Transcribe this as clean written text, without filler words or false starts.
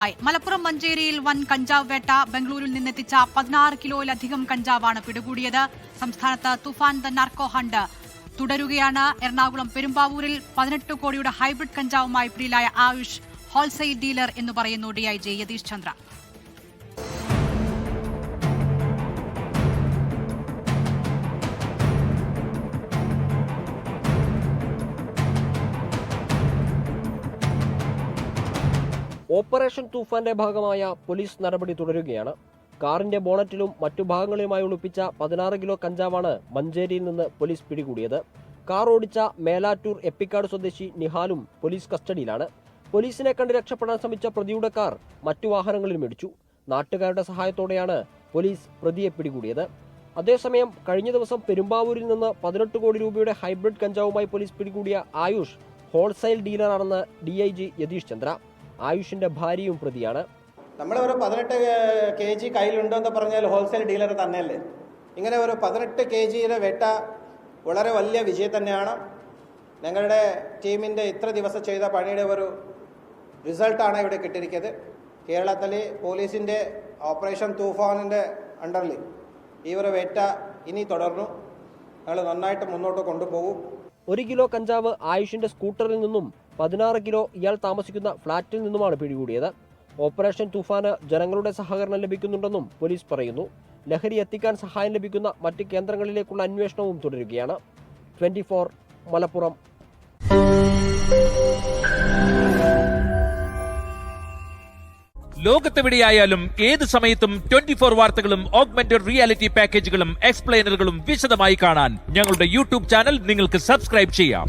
മലപ്പുറം മഞ്ചേരിയിൽ വൻ കഞ്ചാവ് വേട്ട. ബംഗളൂരുവിൽ നിന്നെത്തിച്ച 16 കിലോയിലധികം കഞ്ചാവാണ് പിടികൂടിയത്. സംസ്ഥാനത്ത് തുഫാൻ ദ നാർക്കോ ഹണ്ട് തുടരുകയാണ്. എറണാകുളം പെരുമ്പാവൂരിൽ 18 കോടിയുടെ ഹൈബ്രിഡ് കഞ്ചാവുമായി പിടിയിലായ ആയുഷ് ഹോൾസെയിൽ ഡീലർ എന്ന് പറയുന്നു ഡിഐജി യതീഷ് ചന്ദ്ര. ഓപ്പറേഷൻ തൂഫാന്റെ ഭാഗമായ പോലീസ് നടപടി തുടരുകയാണ്. കാറിന്റെ ബോണറ്റിലും മറ്റു ഭാഗങ്ങളിലുമായി ഒളിപ്പിച്ച 16 കിലോ കഞ്ചാവാണ് മഞ്ചേരിയിൽ നിന്ന് പോലീസ് പിടികൂടിയത്. കാർ ഓടിച്ച മേലാറ്റൂർ എപ്പിക്കാട് സ്വദേശി നിഹാലും പോലീസ് കസ്റ്റഡിയിലാണ്. പോലീസിനെ കണ്ട് രക്ഷപ്പെടാൻ ശ്രമിച്ച പ്രതിയുടെ കാർ മറ്റു വാഹനങ്ങളിലും ഇടിച്ചു. നാട്ടുകാരുടെ സഹായത്തോടെയാണ് പോലീസ് പ്രതിയെ പിടികൂടിയത്. അതേസമയം കഴിഞ്ഞ ദിവസം പെരുമ്പാവൂരിൽ നിന്ന് 18 കോടി രൂപയുടെ ഹൈബ്രിഡ് കഞ്ചാവുമായി പോലീസ് പിടികൂടിയ ആയുഷ് ഹോൾസെയിൽ ഡീലറാണെന്ന് ഡിഐജി യതീഷ് ചന്ദ്ര. ആയുഷിന്റെ ഭാര്യയും പ്രതിയാണ്. നമ്മളൊരു 18 kg കയ്യിലുണ്ടോ എന്ന് പറഞ്ഞാൽ ഹോൾസെയിൽ ഡീലർ തന്നെയല്ലേ. ഇങ്ങനെ ഒരു 18 kgയുടെ വേട്ട വളരെ വലിയ വിജയം തന്നെയാണ്. ഞങ്ങളുടെ ടീമിൻ്റെ ഇത്ര ദിവസം ചെയ്ത പണിയുടെ ഒരു റിസൾട്ടാണ് ഇവിടെ കിട്ടിയിരിക്കുന്നത്. കേരളത്തിലെ പോലീസിൻ്റെ ഓപ്പറേഷൻ തൂഫാനിൻ്റെ അണ്ടറിൽ ഈ ഒരു വേട്ട ഇനി തുടർന്നു. ഞങ്ങൾ നന്നായിട്ട് മുന്നോട്ട് കൊണ്ടുപോകും. 1 കിലോ കഞ്ചാവ് ആയുഷിന്റെ സ്കൂട്ടറിൽ നിന്നും 16 കിലോ ഇയാൾ താമസിക്കുന്ന ഫ്ളാറ്റിൽ നിന്നുമാണ് പിടികൂടിയത്. ഓപ്പറേഷൻ തൂഫാന് ജനങ്ങളുടെ സഹകരണം ലഭിക്കുന്നുണ്ടെന്നും പോലീസ് പറയുന്നു. ലഹരി എത്തിക്കാൻ സഹായം ലഭിക്കുന്ന മറ്റ് കേന്ദ്രങ്ങളിലേക്കുള്ള അന്വേഷണവും തുടരുകയാണ്. 24 മലപ്പുറം. ലോകത്തെവിടെയായാലും ഏത് സമയത്തും 24 വാർത്തകളും ഓഗ്മെന്റഡ് റിയാലിറ്റി പാക്കേജുകളും എക്സ്പ്ലെയിനറുകളും വിശദമായി കാണാൻ ഞങ്ങളുടെ യൂട്യൂബ് ചാനൽ നിങ്ങൾക്ക് സബ്സ്ക്രൈബ് ചെയ്യാം.